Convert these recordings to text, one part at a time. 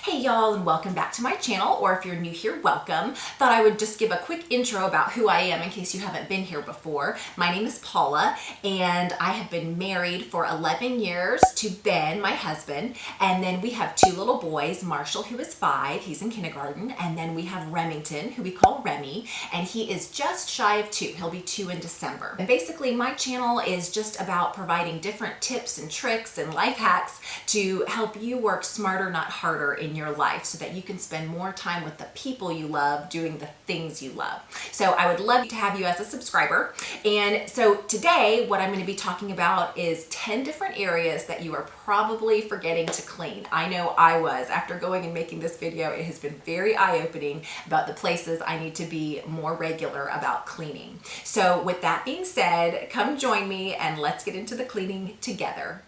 Hey y'all, and welcome back to my channel, or if you're new here, welcome. Thought I would just give a quick intro about who I am in case you haven't been here before. My name is Paula, and I have been married for 11 years to Ben, my husband, and then we have two little boys, Marshall, who is 5, he's in kindergarten, and then we have Remington, who we call Remy, and he is just shy of 2. He'll be 2 in December. And basically, my channel is just about providing different tips and tricks and life hacks to help you work smarter, not harder in your life so that you can spend more time with the people you love doing the things you love. So I would love to have you as a subscriber. And so today what I'm going to be talking about is 10 different areas that you are probably forgetting to clean. I know I was. After going and making this video, it has been very eye-opening about the places I need to be more regular about cleaning. So with that being said, come join me and let's get into the cleaning together.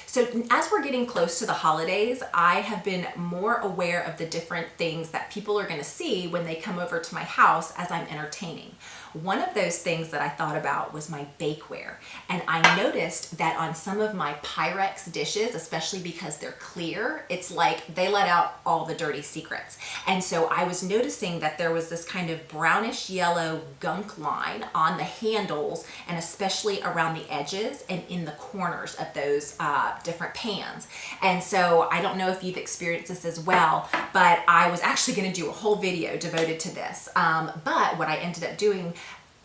So as we're getting close to the holidays, I have been more aware of the different things that people are going to see when they come over to my house as I'm entertaining. One of those things that I thought about was my bakeware. And I noticed that on some of my Pyrex dishes, especially because they're clear, it's like they let out all the dirty secrets. And so I was noticing that there was this kind of brownish yellow gunk line on the handles and especially around the edges and in the corners of those different pans. And so I don't know if you've experienced this as well, but I was actually going to do a whole video devoted to this. But what I ended up doing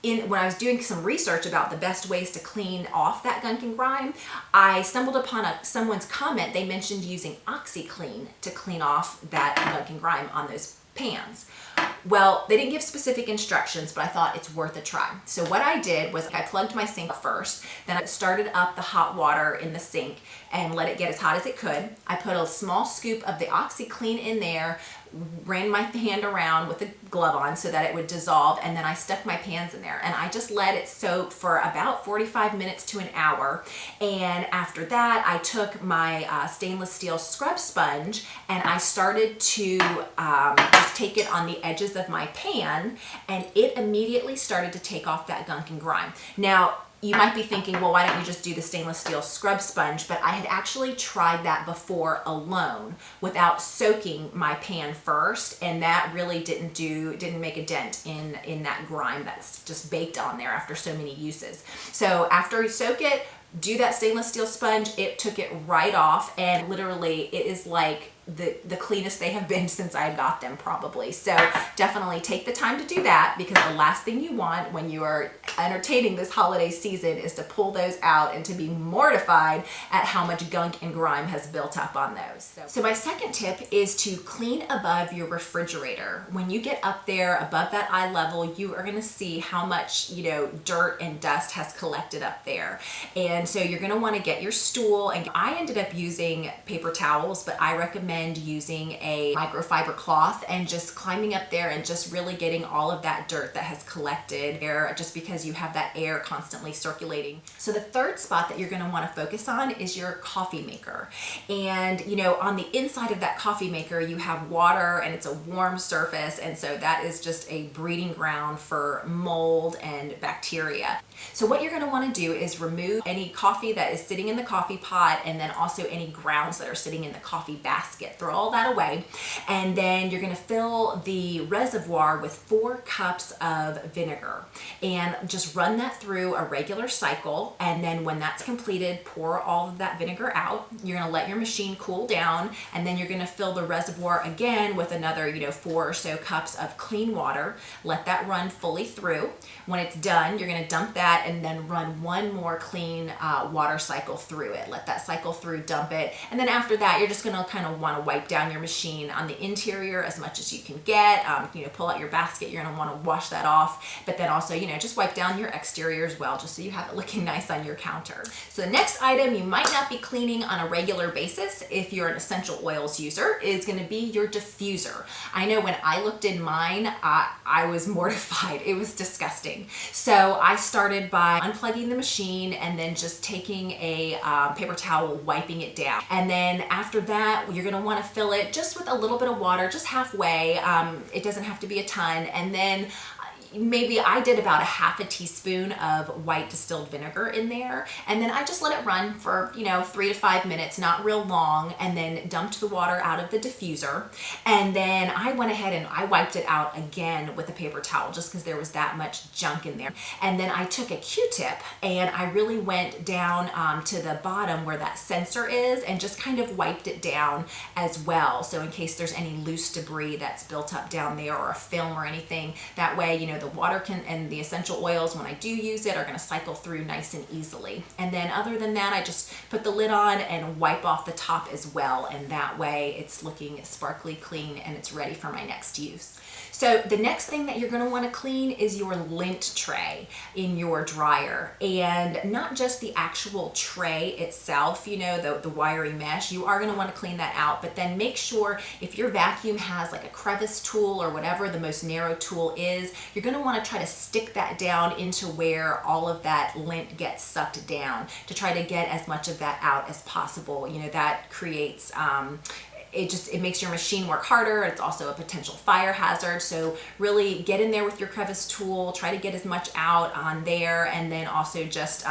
when I was doing some research about the best ways to clean off that gunk and grime, I stumbled upon someone's comment. They mentioned using OxiClean to clean off that gunk and grime on those pans. Well, they didn't give specific instructions, but I thought it's worth a try. So what I did was I plugged my sink first, then I started up the hot water in the sink and let it get as hot as it could. I put a small scoop of the OxiClean in there, ran my hand around with a glove on so that it would dissolve, and then I stuck my pans in there and I just let it soak for about 45 minutes to an hour. And after that, I took my stainless steel scrub sponge and I started to just take it on the edges of my pan, and it immediately started to take off that gunk and grime. Now, you might be thinking, well, why don't you just do the stainless steel scrub sponge? But I had actually tried that before alone without soaking my pan first, and that really didn't make a dent in that grime that's just baked on there after so many uses. So after you soak it, do that stainless steel sponge, it took it right off, and literally it is like the cleanest they have been since I got them probably. So definitely take the time to do that, because the last thing you want when you are entertaining this holiday season is to pull those out and to be mortified at how much gunk and grime has built up on those. So my second tip is to clean above your refrigerator. When you get up there above that eye level, you are going to see how much, dirt and dust has collected up there. And so you're going to want to get your stool, and I ended up using paper towels, but I recommend using a microfiber cloth and just climbing up there and just really getting all of that dirt that has collected there, just because you have that air constantly circulating. So the third spot that you're going to want to focus on is your coffee maker. And on the inside of that coffee maker you have water, and it's a warm surface, and so that is just a breeding ground for mold and bacteria. So what you're going to want to do is remove any coffee that is sitting in the coffee pot, and then also any grounds that are sitting in the coffee basket. Throw all that away, and then you're going to fill the reservoir with 4 cups of vinegar, and just run that through a regular cycle. And then when that's completed, pour all of that vinegar out. You're going to let your machine cool down, and then you're going to fill the reservoir again with another 4 or so cups of clean water. Let that run fully through. When it's done, you're going to dump that and then run one more clean water cycle through it. Let that cycle through, dump it, and then after that you're just going to kind of want to wipe down your machine on the interior as much as you can get. Pull out your basket, you're going to want to wash that off, but then also just wipe down your exterior as well, just so you have it looking nice on your counter. So the next item you might not be cleaning on a regular basis if you're an essential oils user is going to be your diffuser. I know when I looked in mine, I was mortified. It was disgusting. So I started by unplugging the machine and then just taking a paper towel, wiping it down. And then after that, you're going to want to fill it just with a little bit of water, just halfway. It doesn't have to be a ton. And then maybe I did about a half a teaspoon of white distilled vinegar in there, and then I just let it run for 3 to 5 minutes, not real long, and then dumped the water out of the diffuser. And then I went ahead and I wiped it out again with a paper towel, just because there was that much junk in there. And then I took a Q-tip and I really went down to the bottom where that sensor is and just kind of wiped it down as well, so in case there's any loose debris that's built up down there or a film or anything, that way the water and the essential oils, when I do use it, are going to cycle through nice and easily. And then other than that, I just put the lid on and wipe off the top as well, and that way it's looking sparkly clean and it's ready for my next use. So the next thing that you're going to want to clean is your lint tray in your dryer, and not just the actual tray itself, the wiry mesh. You are going to want to clean that out, but then make sure if your vacuum has like a crevice tool or whatever the most narrow tool is, you're going to want to try to stick that down into where all of that lint gets sucked down to try to get as much of that out as possible. That creates it makes your machine work harder. It's also a potential fire hazard. So really get in there with your crevice tool, try to get as much out on there, and then also just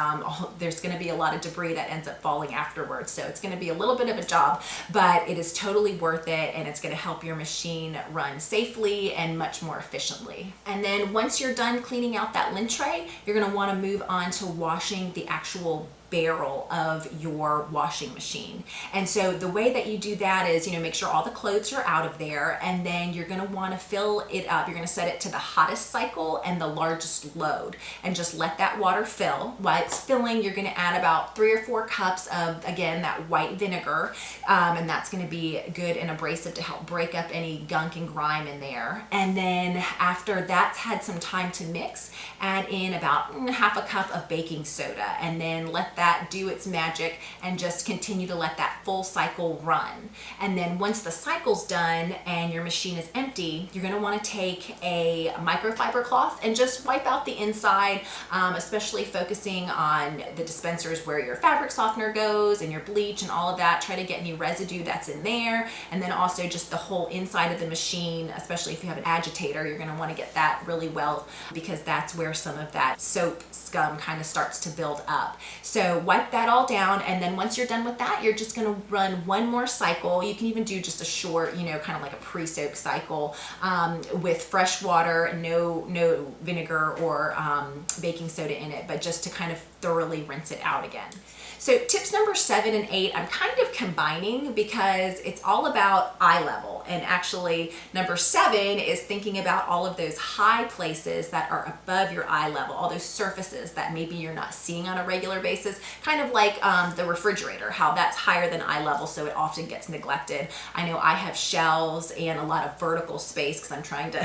there's going to be a lot of debris that ends up falling afterwards. So it's going to be a little bit of a job, but it is totally worth it, and it's going to help your machine run safely and much more efficiently. And then once you're done cleaning out that lint tray, you're going to want to move on to washing the actual barrel of your washing machine. And so the way that you do that is, make sure all the clothes are out of there, and then you're going to want to fill it up. You're going to set it to the hottest cycle and the largest load, and just let that water fill. While it's filling, you're going to add about 3 or 4 cups of, again, that white vinegar, and that's going to be good and abrasive to help break up any gunk and grime in there. And then after that's had some time to mix, add in about half a cup of baking soda, and then let that do its magic and just continue to let that full cycle run. And then once the cycle's done and your machine is empty, you're going to want to take a microfiber cloth and just wipe out the inside, especially focusing on the dispensers where your fabric softener goes and your bleach and all of that. Try to get any residue that's in there, and then also just the whole inside of the machine, especially if you have an agitator. You're going to want to get that really well, because that's where some of that soap scum kind of starts to build up. So wipe that all down, and then once you're done with that, you're just going to run one more cycle. You can even do just a short, kind of like a pre-soak cycle with fresh water, no vinegar or baking soda in it, but just to kind of thoroughly rinse it out again. So tips number 7 and 8, I'm kind of combining because it's all about eye level. And actually number 7 is thinking about all of those high places that are above your eye level, all those surfaces that maybe you're not seeing on a regular basis, kind of like the refrigerator, how that's higher than eye level, so it often gets neglected. I know I have shelves and a lot of vertical space because I'm trying to,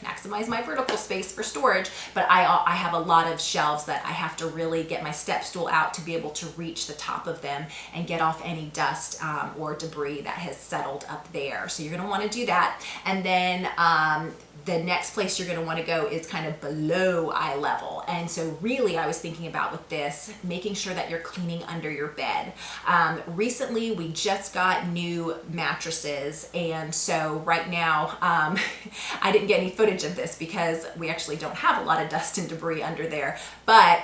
maximize my vertical space for storage, but I have a lot of shelves that I have to really get my step stool out to be able to reach the top of them and get off any dust or debris that has settled up there. So you're going to want to do that. And then the next place you're going to want to go is kind of below eye level. And so really I was thinking about with this, making sure that you're cleaning under your bed. Recently we just got new mattresses, and so right now I didn't get any footage of this because we actually don't have a lot of dust and debris under there, but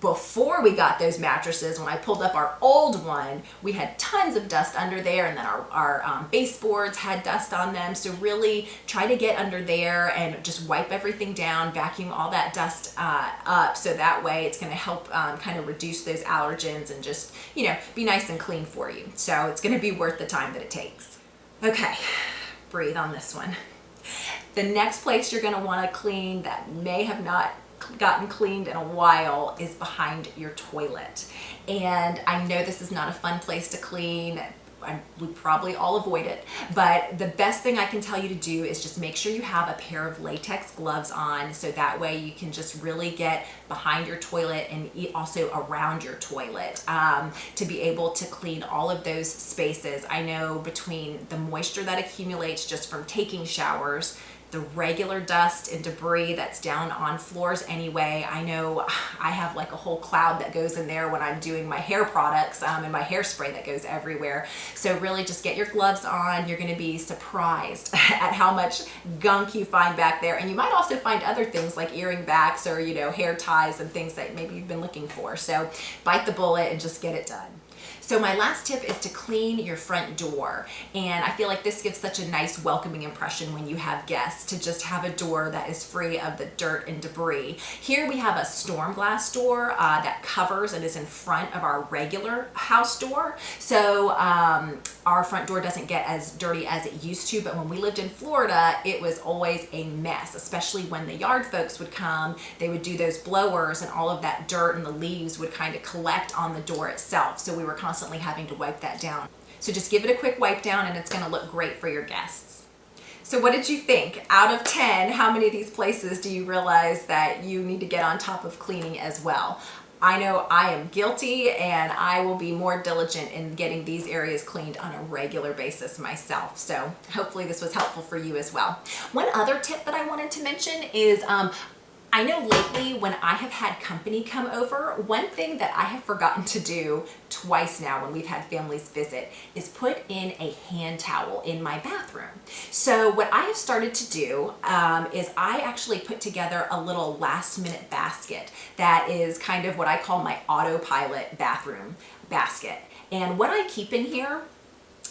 before we got those mattresses, when I pulled up our old one, we had tons of dust under there, and then our baseboards had dust on them. So really try to get under there and just wipe everything down, vacuum all that dust up, so that way it's going to help kind of reduce those allergens and just, be nice and clean for you. So it's going to be worth the time that it takes. Okay, breathe on this one. The next place you're going to want to clean that may have not gotten cleaned in a while is behind your toilet. And I know this is not a fun place to clean. We probably all avoid it, but the best thing I can tell you to do is just make sure you have a pair of latex gloves on, so that way you can just really get behind your toilet and also around your toilet to be able to clean all of those spaces. I know between the moisture that accumulates just from taking showers, the regular dust and debris that's down on floors anyway. I know I have like a whole cloud that goes in there when I'm doing my hair products and my hairspray that goes everywhere. So really just get your gloves on. You're gonna be surprised at how much gunk you find back there. And you might also find other things like earring backs or, you know, hair ties and things that maybe you've been looking for. So bite the bullet and just get it done. So my last tip is to clean your front door. And I feel like this gives such a nice welcoming impression when you have guests, to just have a door that is free of the dirt and debris. Here we have a storm glass door that covers and is in front of our regular house door. So our front door doesn't get as dirty as it used to, but when we lived in Florida, it was always a mess, especially when the yard folks would come. They would do those blowers and all of that dirt and the leaves would kind of collect on the door itself. So we were constantly having to wipe that down. So just give it a quick wipe down and it's gonna look great for your guests. So what did you think? Out of 10, how many of these places do you realize that you need to get on top of cleaning as well? I know I am guilty, and I will be more diligent in getting these areas cleaned on a regular basis myself. So hopefully this was helpful for you as well. One other tip that I wanted to mention is I know lately when I have had company come over, one thing that I have forgotten to do twice now when we've had families visit is put in a hand towel in my bathroom. So what I have started to do is I actually put together a little last minute basket that is kind of what I call my autopilot bathroom basket. And what I keep in here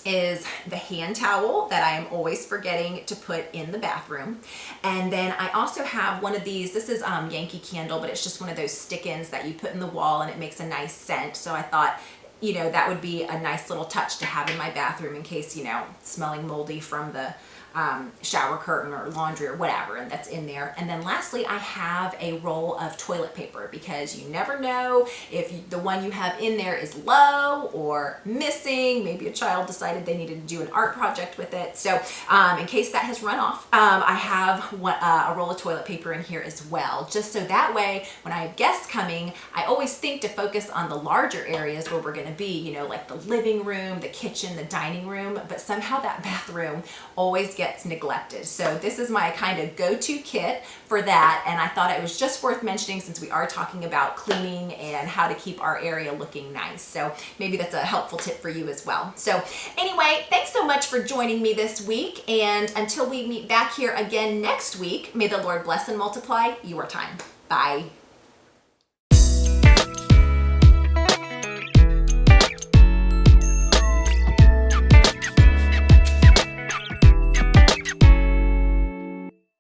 is the hand towel that I am always forgetting to put in the bathroom. And then I also have one of these, this is Yankee Candle, but it's just one of those stick-ins that you put in the wall and it makes a nice scent. So I thought, you know, that would be a nice little touch to have in my bathroom in case, you know, smelling moldy from the shower curtain or laundry or whatever, and that's in there. And then lastly, I have a roll of toilet paper because you never know if the one you have in there is low or missing. Maybe a child decided they needed to do an art project with it. So in case that has run off, I have a roll of toilet paper in here as well, just so that way when I have guests coming, I always think to focus on the larger areas where we're going to be, you know, like the living room, the kitchen, the dining room, but somehow that bathroom always gets neglected. So this is my kind of go-to kit for that, and I thought it was just worth mentioning since we are talking about cleaning and how to keep our area looking nice. So maybe that's a helpful tip for you as well. So anyway, thanks so much for joining me this week, and until we meet back here again next week, may the Lord bless and multiply your time. Bye.